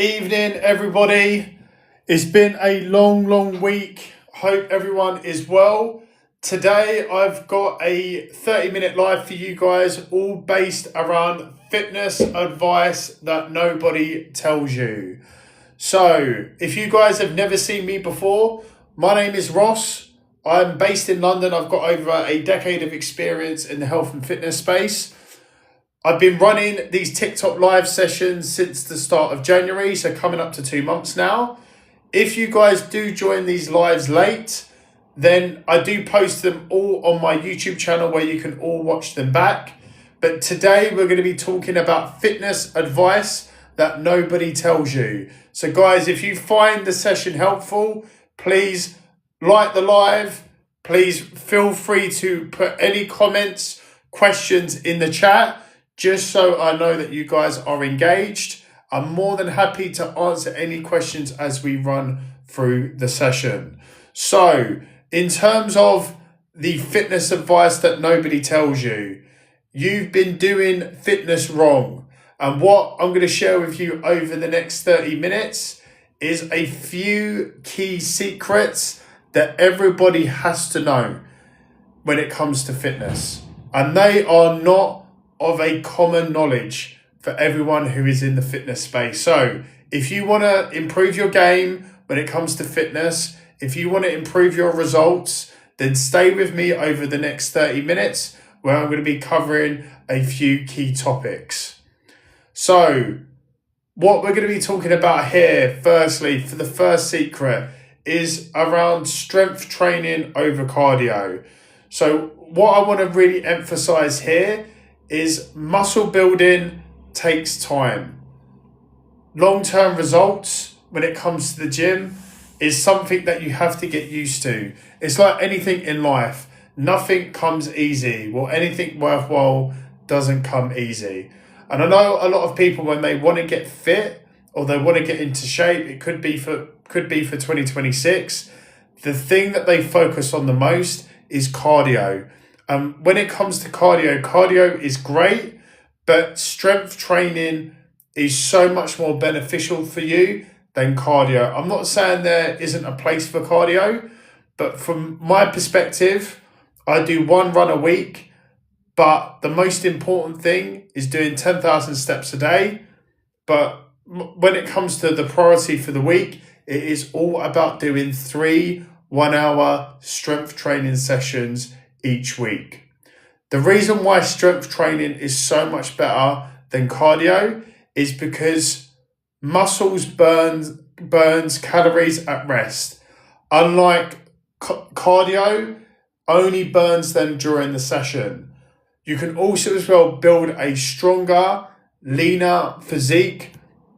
Evening, everybody. It's been a long week. Hope everyone is well. Today, I've got a 30-minute live for you guys, all based around fitness advice that nobody tells you. So, if you guys have never seen me before, my name is Ross. I'm based in London. I've got over a decade of experience in the health and fitness space. I've been running these TikTok live sessions since the start of January, so coming up to 2 months now. If you guys do join these lives late, then I do post them all on my YouTube channel where you can all watch them back. But today we're going to be talking about fitness advice that nobody tells you. So guys, if you find the session helpful, please like the live. Please feel free to put any comments, questions in the chat, just so I know that you guys are engaged. I'm more than happy to answer any questions as we run through the session. So, in terms of the fitness advice that nobody tells you, you've been doing fitness wrong. And what I'm going to share with you over the next 30 minutes is a few key secrets that everybody has to know when it comes to fitness. And they are not of a common knowledge for everyone who is in the fitness space. So if you want to improve your game when it comes to fitness, if you want to improve your results, then stay with me over the next 30 minutes where I'm going to be covering a few key topics. So what we're going to be talking about here, firstly, for the first secret, is around strength training over cardio. So what I want to really emphasize here is muscle building takes time. Long-term results when it comes to the gym is something that you have to get used to. It's like anything in life. Nothing comes easy. Well, anything worthwhile doesn't come easy. And I know a lot of people, when they want to get fit or they want to get into shape, it could be for 2026. The thing that they focus on the most is cardio. When it comes to cardio is great, but strength training is so much more beneficial for you than cardio. I'm not saying there isn't a place for cardio, but from my perspective, I do one run a week, but the most important thing is doing 10,000 steps a day. But when it comes to the priority for the week, it is all about doing 3 1-hour strength training sessions each week. The reason why strength training is so much better than cardio is because muscles burns calories at rest. Unlike cardio, only burns them during the session. You can also as well build a stronger, leaner physique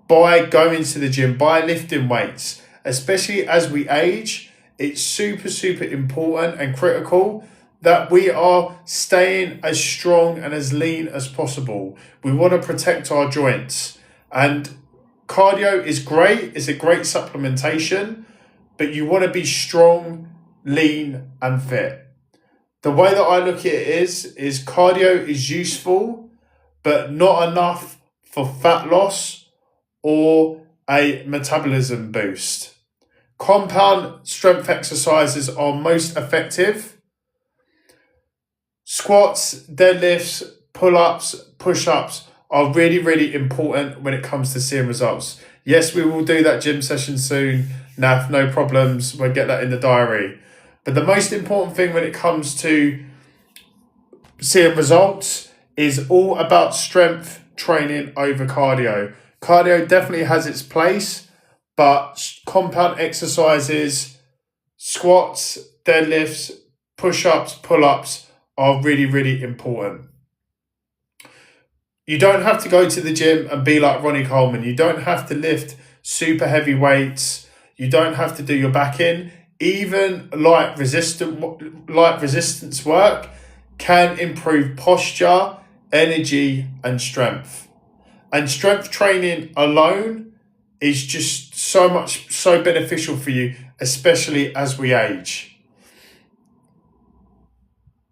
by going to the gym, by lifting weights. Especially as we age, it's super important and critical that we are staying as strong and as lean as possible. We want to protect our joints. And cardio is great, it's a great supplementation, but you want to be strong, lean, and fit. The way that I look at it is cardio is useful, but not enough for fat loss or a metabolism boost. Compound strength exercises are most effective. Squats, deadlifts, pull-ups, push-ups are really important when it comes to seeing results. Yes, we will do that gym session soon. Naf, no problems. We'll get that in the diary. But the most important thing when it comes to seeing results is all about strength training over cardio. Cardio definitely has its place, but compound exercises, squats, deadlifts, push-ups, pull-ups are really important. You don't have to go to the gym and be like Ronnie Coleman. You don't have to lift super heavy weights. You don't have to do your back in. Even light resistance work can improve posture, energy, and strength. And strength training alone is just so beneficial for you, especially as we age.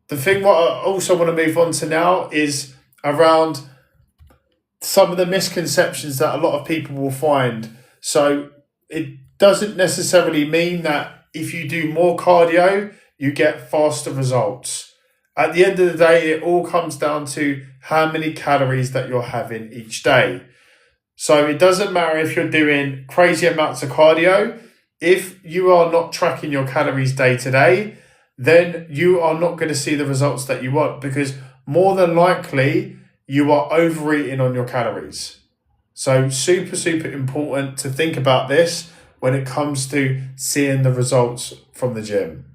The thing what I also want to move on to now is around some of the misconceptions that a lot of people will find So it doesn't necessarily mean that if you do more cardio, you get faster results. At the end of the day, it all comes down to how many calories that you're having each day. So it doesn't matter if you're doing crazy amounts of cardio. If you are not tracking your calories day to day, then you are not going to see the results that you want, because more than likely you are overeating on your calories. So super, super important to think about this when it comes to seeing the results from the gym.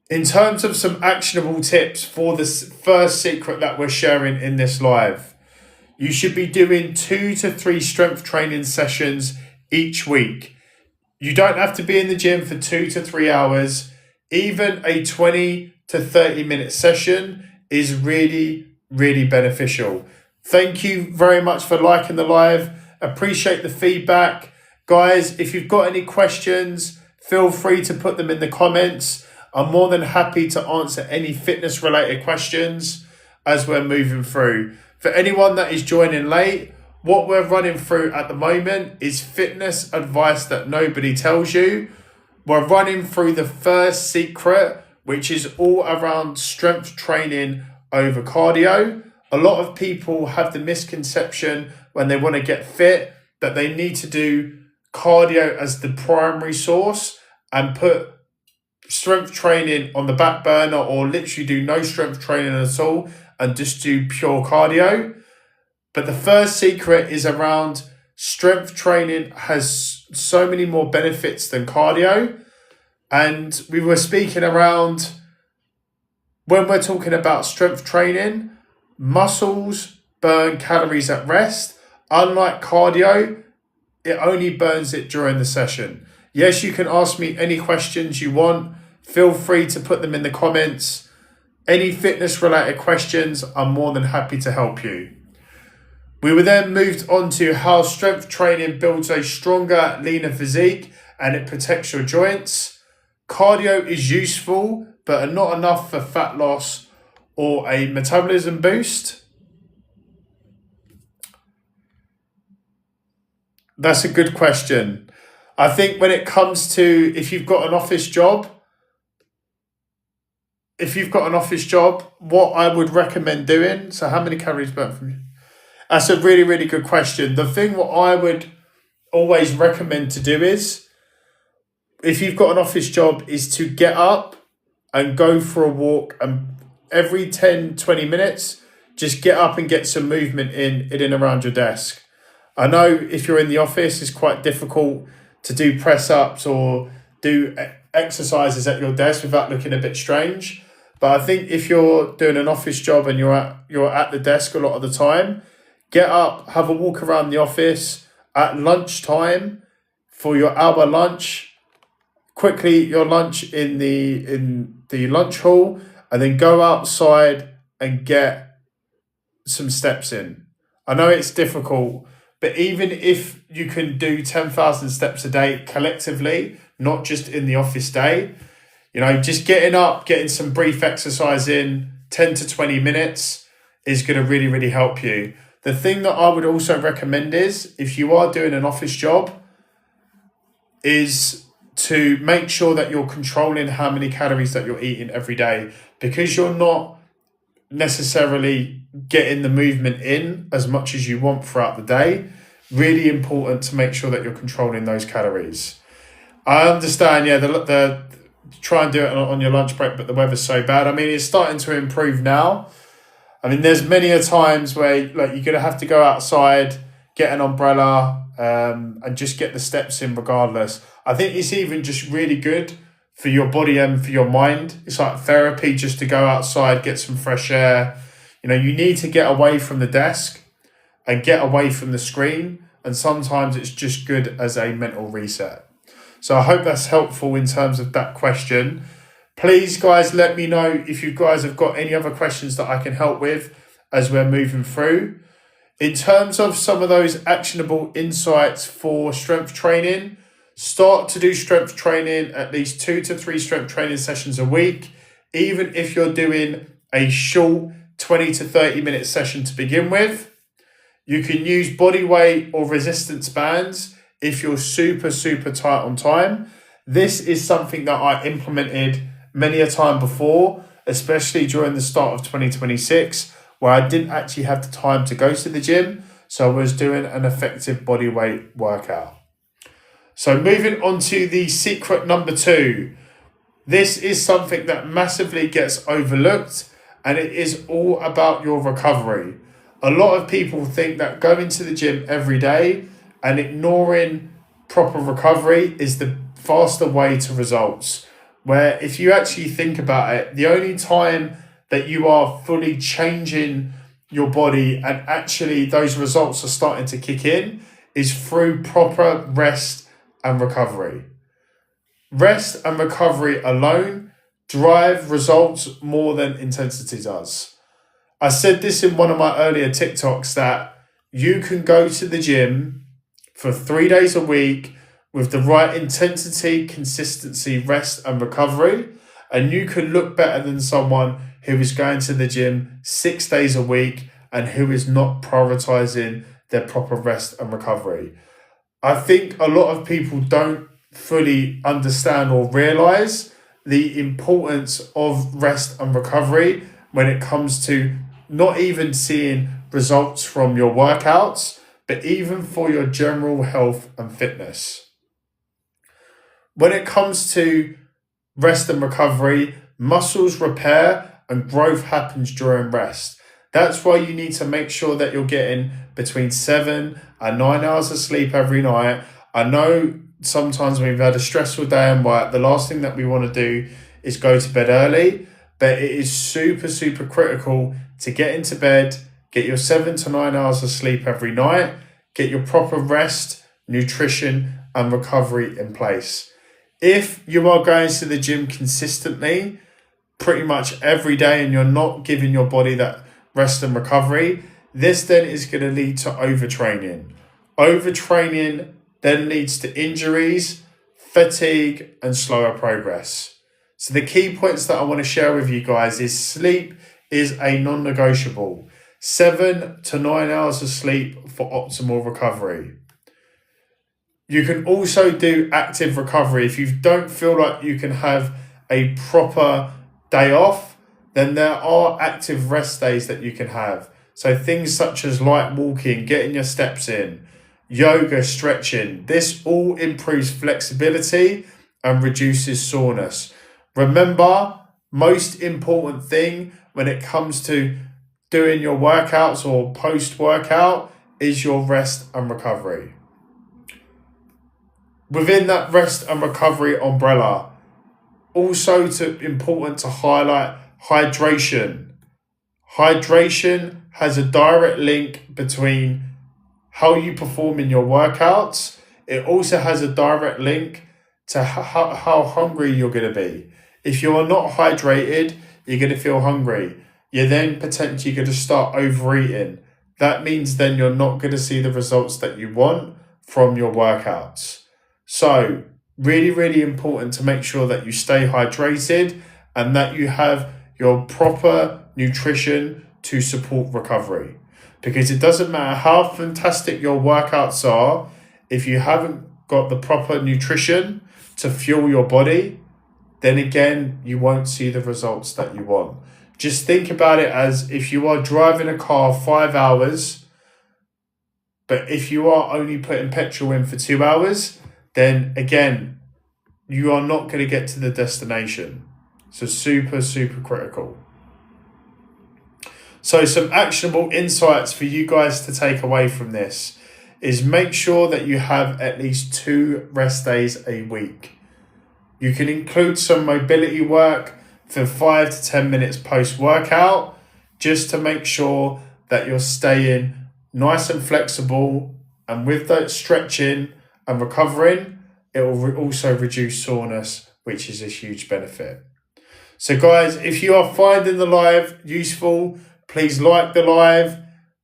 In terms of some actionable tips for this first secret that we're sharing in this live, you should be doing 2 to 3 strength training sessions each week. You don't have to be in the gym for 2 to 3 hours. Even a 20 to 30 minute session is really, really beneficial. Thank you very much for liking the live. Appreciate the feedback. Guys, if you've got any questions, feel free to put them in the comments. I'm more than happy to answer any fitness related questions as we're moving through. For anyone that is joining late, what we're running through at the moment is fitness advice that nobody tells you. We're running through the first secret, which is all around strength training over cardio. A lot of people have the misconception when they want to get fit that they need to do cardio as the primary source and put strength training on the back burner, or literally do no strength training at all and just do pure cardio. But the first secret is around strength training has so many more benefits than cardio. And we were speaking around, when we're talking about strength training, muscles burn calories at rest. Unlike cardio, it only burns it during the session. Yes, you can ask me any questions you want. Feel free to put them in the comments. Any fitness related questions, I'm more than happy to help you. We were then moved on to how strength training builds a stronger, leaner physique and it protects your joints. Cardio is useful, but not enough for fat loss or a metabolism boost. That's a good question. I think when it comes to if you've got an office job, what I would recommend doing, so how many calories burnt from you? That's a really, really good question. The thing what I would always recommend to do is, if you've got an office job, is to get up and go for a walk, and every 10, 20 minutes, just get up and get some movement in and around your desk. I know if you're in the office, it's quite difficult to do press-ups or do exercises at your desk without looking a bit strange. But I think if you're doing an office job and you're at the desk a lot of the time, get up, have a walk around the office at lunchtime for your hour lunch. Quickly your lunch in the lunch hall, and then go outside and get some steps in. I know it's difficult, but even if you can do 10,000 steps a day collectively, not just in the office day, just getting up, getting some brief exercise in, 10 to 20 minutes is going to really, really help you. The thing that I would also recommend is, if you are doing an office job, is to make sure that you're controlling how many calories that you're eating every day, because you're not necessarily getting the movement in as much as you want throughout the day. Really important to make sure that you're controlling those calories. I understand, the try and do it on your lunch break, but the weather's so bad. I mean, it's starting to improve now. I mean, there's many a times where you're going to have to go outside, get an umbrella, and just get the steps in regardless. I think it's even just really good for your body and for your mind. It's like therapy just to go outside, get some fresh air. You need to get away from the desk and get away from the screen. And sometimes it's just good as a mental reset. So I hope that's helpful in terms of that question. Please, guys, let me know if you guys have got any other questions that I can help with as we're moving through. In terms of some of those actionable insights for strength training, start to do strength training, at least 2 to 3 strength training sessions a week. Even if you're doing a short 20 to 30 minute session to begin with, You can use body weight or resistance bands if you're super tight on time. This is something that I implemented many a time before, especially during the start of 2026, where I didn't actually have the time to go to the gym. So I was doing an effective body weight workout. So moving on to the secret number 2. This is something that massively gets overlooked, and it is all about your recovery. A lot of people think that going to the gym every day and ignoring proper recovery is the faster way to results. Where if you actually think about it, the only time that you are fully changing your body and actually those results are starting to kick in is through proper rest and recovery. Rest and recovery alone drive results more than intensity does. I said this in one of my earlier TikToks that you can go to the gym for 3 days a week with the right intensity, consistency, rest and recovery, and you can look better than someone who is going to the gym 6 days a week and who is not prioritizing their proper rest and recovery. I think a lot of people don't fully understand or realize the importance of rest and recovery when it comes to not even seeing results from your workouts, but even for your general health and fitness. When it comes to rest and recovery, muscles repair and growth happens during rest. That's why you need to make sure that you're getting between 7 and 9 hours of sleep every night. I know sometimes when we've had a stressful day and work, the last thing that we want to do is go to bed early, but it is super critical to get into bed, get your 7 to 9 hours of sleep every night, get your proper rest, nutrition and recovery in place. If you are going to the gym consistently, pretty much every day, and you're not giving your body that rest and recovery, this then is going to lead to overtraining. Overtraining then leads to injuries, fatigue, and slower progress. So the key points that I want to share with you guys is sleep is a non-negotiable. 7 to 9 hours of sleep for optimal recovery. You can also do active recovery. If you don't feel like you can have a proper day off, then there are active rest days that you can have. So things such as light walking, getting your steps in, yoga, stretching. This all improves flexibility and reduces soreness. Remember, most important thing when it comes to doing your workouts or post-workout is your rest and recovery. Within that rest and recovery umbrella, also important to highlight hydration. Hydration has a direct link between how you perform in your workouts. It also has a direct link to how hungry you're going to be. If you are not hydrated, you're going to feel hungry. You're then potentially going to start overeating. That means then you're not going to see the results that you want from your workouts. So really important to make sure that you stay hydrated and that you have your proper nutrition to support recovery. Because it doesn't matter how fantastic your workouts are, if you haven't got the proper nutrition to fuel your body, then again, you won't see the results that you want. Just think about it as if you are driving a car 5 hours, but if you are only putting petrol in for 2 hours, then again, you are not going to get to the destination. So super critical. So some actionable insights for you guys to take away from this is make sure that you have at least 2 rest days a week. You can include some mobility work for 5 to 10 minutes post-workout, just to make sure that you're staying nice and flexible, and with that stretching and recovering, it will also reduce soreness, which is a huge benefit. So guys, if you are finding the live useful, please like the live.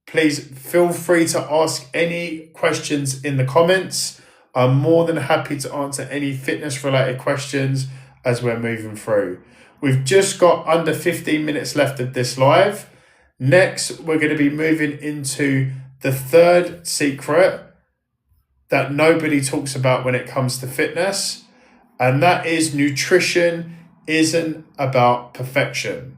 Please feel free to ask any questions in the comments. I'm more than happy to answer any fitness related questions as we're moving through. We've just got under 15 minutes left of this live. Next, we're going to be moving into the third secret that nobody talks about when it comes to fitness, and that is nutrition isn't about perfection.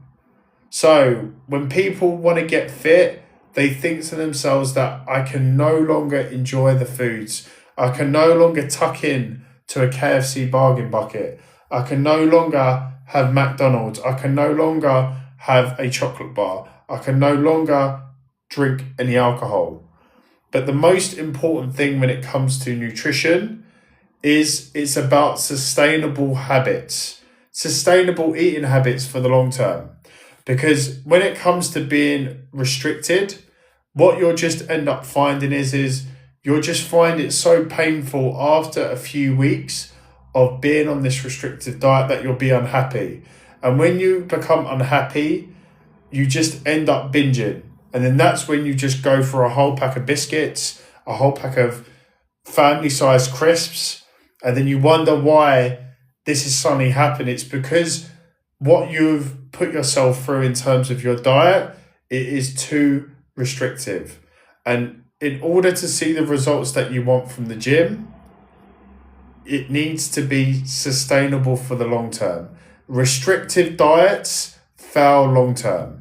So when people want to get fit, they think to themselves that I can no longer enjoy the foods. I can no longer tuck in to a KFC bargain bucket. I can no longer have McDonald's. I can no longer have a chocolate bar. I can no longer drink any alcohol. But the most important thing when it comes to nutrition is it's about sustainable habits, sustainable eating habits for the long term. Because when it comes to being restricted, what you'll just end up finding is you'll just find it so painful after a few weeks of being on this restrictive diet that you'll be unhappy. And when you become unhappy, you just end up binging. And then that's when you just go for a whole pack of biscuits, a whole pack of family-sized crisps, and then you wonder why this is suddenly happening. It's because what you've put yourself through in terms of your diet, it is too restrictive. And in order to see the results that you want from the gym, it needs to be sustainable for the long term. Restrictive diets fail long term.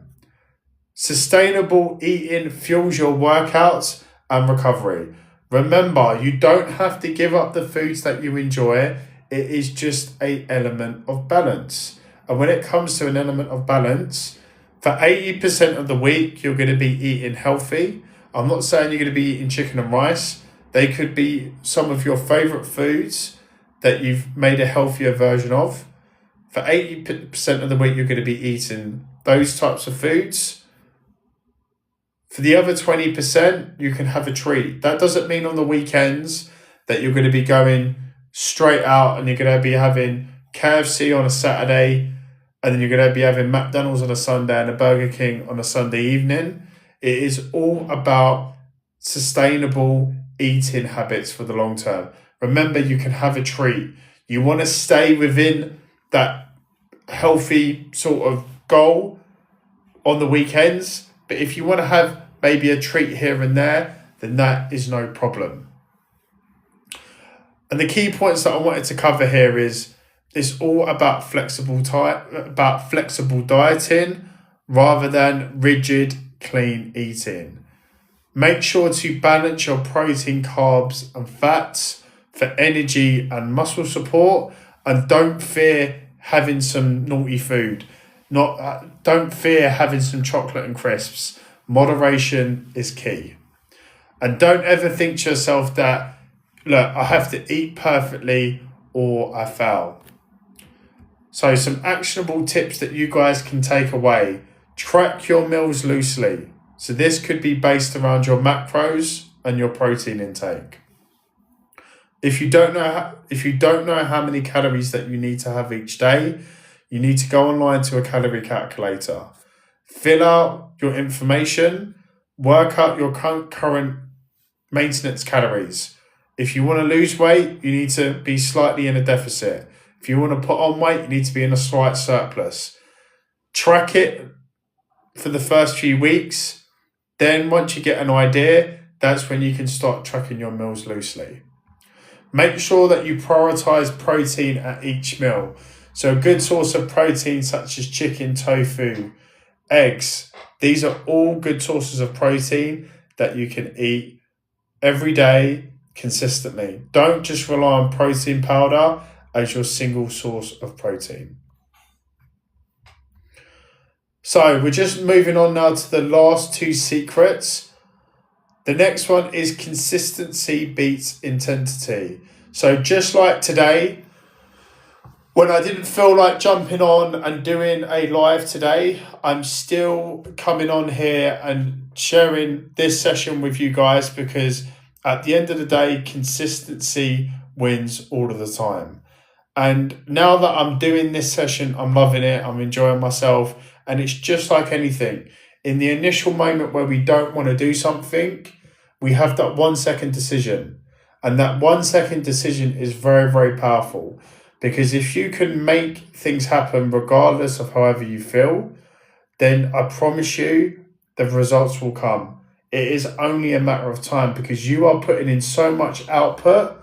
Sustainable eating fuels your workouts and recovery. Remember, you don't have to give up the foods that you enjoy. It is just an element of balance. And when it comes to an element of balance, for 80% of the week, you're going to be eating healthy. I'm not saying you're going to be eating chicken and rice. They could be some of your favorite foods that you've made a healthier version of. For 80% of the week, you're going to be eating those types of foods. For the other 20%, you can have a treat. That doesn't mean on the weekends that you're going to be going straight out and you're going to be having KFC on a Saturday and then you're going to be having McDonald's on a Sunday and a Burger King on a Sunday evening. It is all about sustainable eating habits for the long term. Remember, you can have a treat. You want to stay within that healthy sort of goal on the weekends. But if you want to have maybe a treat here and there, then that is no problem. And the key points that I wanted to cover here is it's all about flexible dieting rather than rigid, clean eating. Make sure to balance your protein, carbs, and fats for energy and muscle support, and don't fear having some naughty food. Don't fear having some chocolate and crisps. Moderation is key. And don't ever think to yourself that, look, I have to eat perfectly or I fail. So some actionable tips that you guys can take away. Track your meals loosely. So this could be based around your macros and your protein intake. If you don't know how many calories that you need to have each day, you need to go online to a calorie calculator, fill out your information, work out your current maintenance calories. If you want to lose weight, you need to be slightly in a deficit. If you want to put on weight, you need to be in a slight surplus. Track it for the first few weeks. Then once you get an idea, that's when you can start tracking your meals loosely. Make sure that you prioritize protein at each meal. So a good source of protein such as chicken, tofu, eggs, these are all good sources of protein that you can eat every day consistently. Don't just rely on protein powder as your single source of protein. So we're just moving on now to the last two secrets. The next one is consistency beats intensity. So just like today, when I didn't feel like jumping on and doing a live today, I'm still coming on here and sharing this session with you guys because at the end of the day, consistency wins all of the time. And now that I'm doing this session, I'm loving it. I'm enjoying myself. And it's just like anything. In the initial moment where we don't want to do something, we have that 1 second decision. And that 1 second decision is very, very powerful. Because if you can make things happen regardless of however you feel, then I promise you the results will come. It is only a matter of time because you are putting in so much output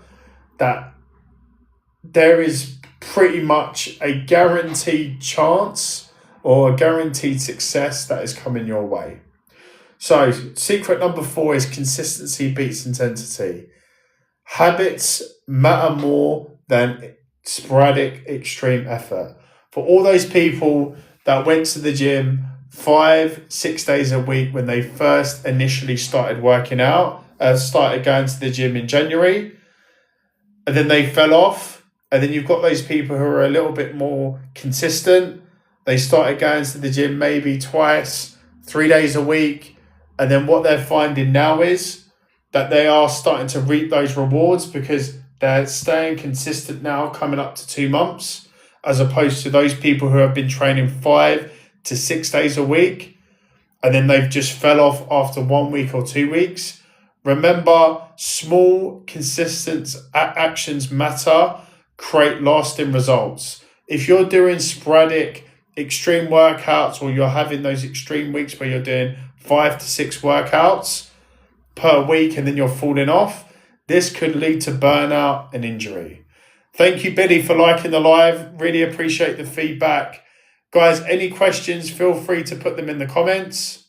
that there is pretty much a guaranteed chance or a guaranteed success that is coming your way. So, secret number 4 is consistency beats intensity. Habits matter more than sporadic extreme effort. For all those people that went to the gym 5-6 days a week when they first initially started working out, started going to the gym in January, and then they fell off, and then you've got those people who are a little bit more consistent. They started going to the gym maybe twice, 3 days a week, and then what they're finding now is that they are starting to reap those rewards because they're staying consistent now, coming up to 2 months, as opposed to those people who have been training 5 to 6 days a week, and then they've just fell off after 1 week or 2 weeks. Remember, small, consistent actions matter, create lasting results. If you're doing sporadic, extreme workouts, or you're having those extreme weeks where you're doing 5 to 6 workouts per week and then you're falling off, this could lead to burnout and injury. Thank you, Billy, for liking the live. Really appreciate the feedback. Guys, any questions, feel free to put them in the comments.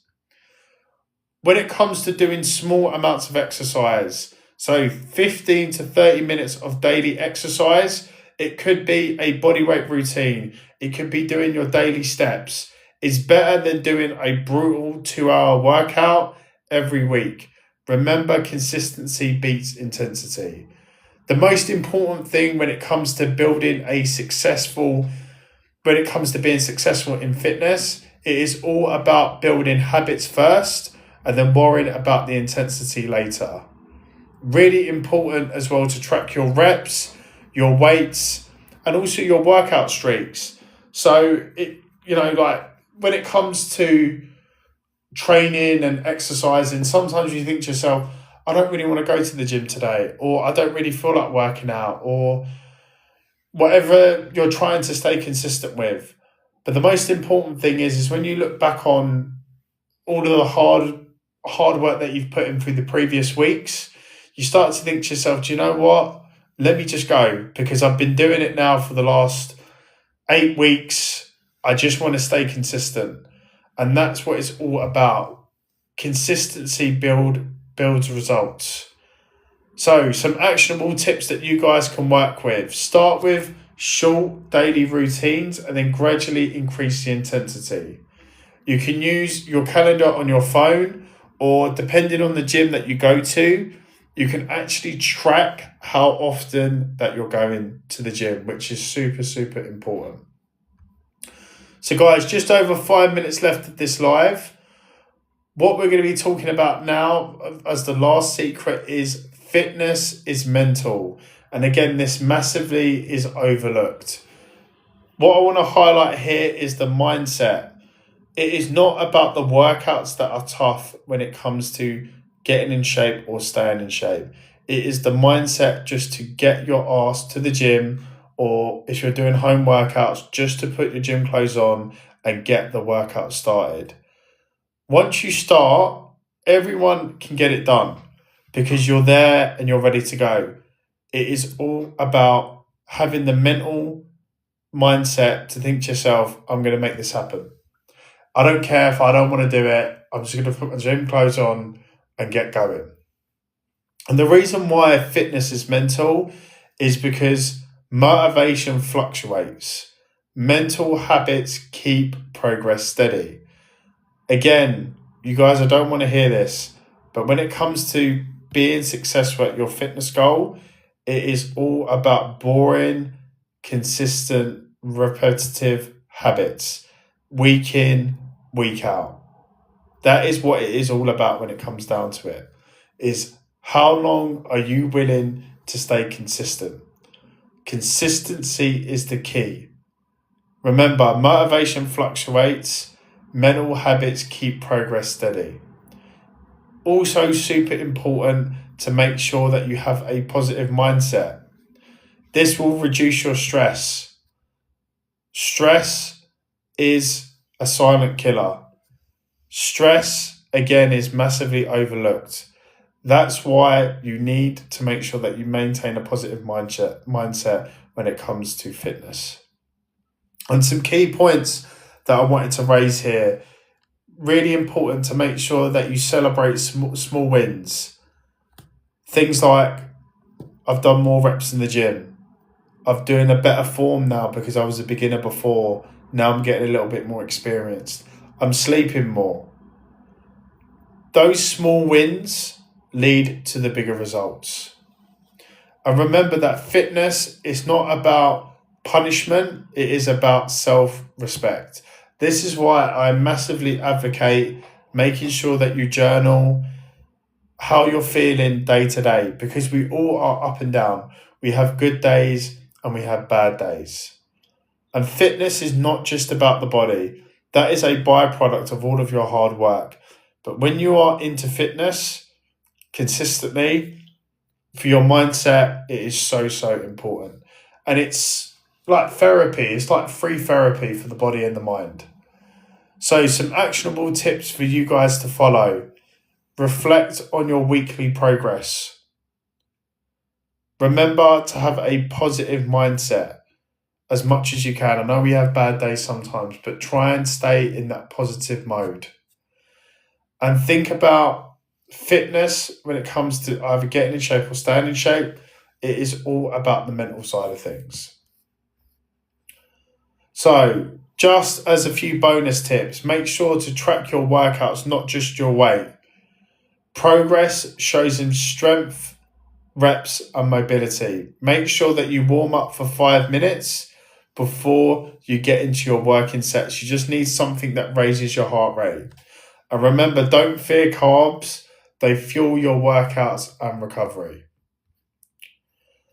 When it comes to doing small amounts of exercise, so 15 to 30 minutes of daily exercise, it could be a bodyweight routine. It could be doing your daily steps. It's better than doing a brutal 2-hour workout every week. Remember, consistency beats intensity. The most important thing when it comes to being successful in fitness, it is all about building habits first and then worrying about the intensity later. Really important as well to track your reps, your weights, and also your workout streaks. So when it comes to training and exercising, sometimes you think to yourself, I don't really want to go to the gym today, or I don't really feel like working out, or whatever you're trying to stay consistent with. But the most important thing is when you look back on all of the hard work that you've put in through the previous weeks, you start to think to yourself, do you know what? Let me just go, because I've been doing it now for the last 8 weeks. I just want to stay consistent. And that's what it's all about. Consistency builds results. So some actionable tips that you guys can work with. Start with short daily routines and then gradually increase the intensity. You can use your calendar on your phone, or depending on the gym that you go to, you can actually track how often that you're going to the gym, which is super, super important. So guys, just over 5 minutes left of this live. What we're going to be talking about now as the last secret is fitness is mental. And again, this massively is overlooked. What I want to highlight here is the mindset. It is not about the workouts that are tough when it comes to getting in shape or staying in shape. It is the mindset just to get your ass to the gym, or if you're doing home workouts, just to put your gym clothes on and get the workout started. Once you start, everyone can get it done because you're there and you're ready to go. It is all about having the mental mindset to think to yourself, I'm going to make this happen. I don't care if I don't want to do it. I'm just going to put my gym clothes on and get going. And the reason why fitness is mental is because motivation fluctuates. Mental habits keep progress steady. Again, you guys, I don't want to hear this, but when it comes to being successful at your fitness goal, it is all about boring, consistent, repetitive habits, week in, week out. That is what it is all about when it comes down to it, is how long are you willing to stay consistent? Consistency is the key. Remember, motivation fluctuates, mental habits keep progress steady. Also super important to make sure that you have a positive mindset. This will reduce your stress. Stress is a silent killer. Stress again, is massively overlooked. That's why you need to make sure that you maintain a positive mindset when it comes to fitness. And some key points that I wanted to raise here. Really important to make sure that you celebrate small wins. Things like, I've done more reps in the gym. I'm doing a better form now because I was a beginner before. Now I'm getting a little bit more experienced. I'm sleeping more. Those small wins lead to the bigger results. And remember that fitness is not about punishment, it is about self-respect. This is why I massively advocate making sure that you journal how you're feeling day to day, because we all are up and down. We have good days and we have bad days. And fitness is not just about the body. That is a byproduct of all of your hard work. But when you are into fitness consistently, for your mindset, it is so, so important. And it's like therapy. It's like free therapy for the body and the mind. So some actionable tips for you guys to follow. Reflect on your weekly progress. Remember to have a positive mindset as much as you can. I know we have bad days sometimes, but try and stay in that positive mode. And think about fitness when it comes to either getting in shape or staying in shape. It is all about the mental side of things. So, just as a few bonus tips, make sure to track your workouts, not just your weight. Progress shows in strength, reps, and mobility. Make sure that you warm up for 5 minutes before you get into your working sets. You just need something that raises your heart rate. And remember, don't fear carbs. They fuel your workouts and recovery.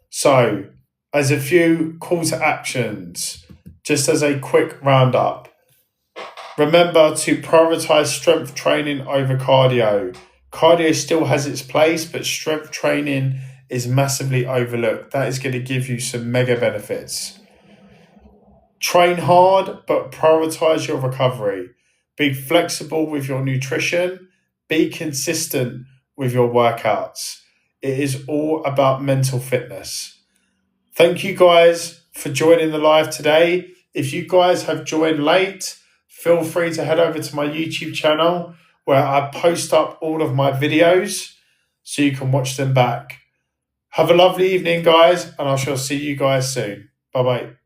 So, as a few call to actions, just as a quick roundup, remember to prioritize strength training over cardio. Cardio still has its place, but strength training is massively overlooked. That is going to give you some mega benefits. Train hard, but prioritize your recovery. Be flexible with your nutrition. Be consistent with your workouts. It is all about mental fitness. Thank you guys for joining the live today. If you guys have joined late, feel free to head over to my YouTube channel where I post up all of my videos so you can watch them back. Have a lovely evening, guys, and I shall see you guys soon. Bye-bye.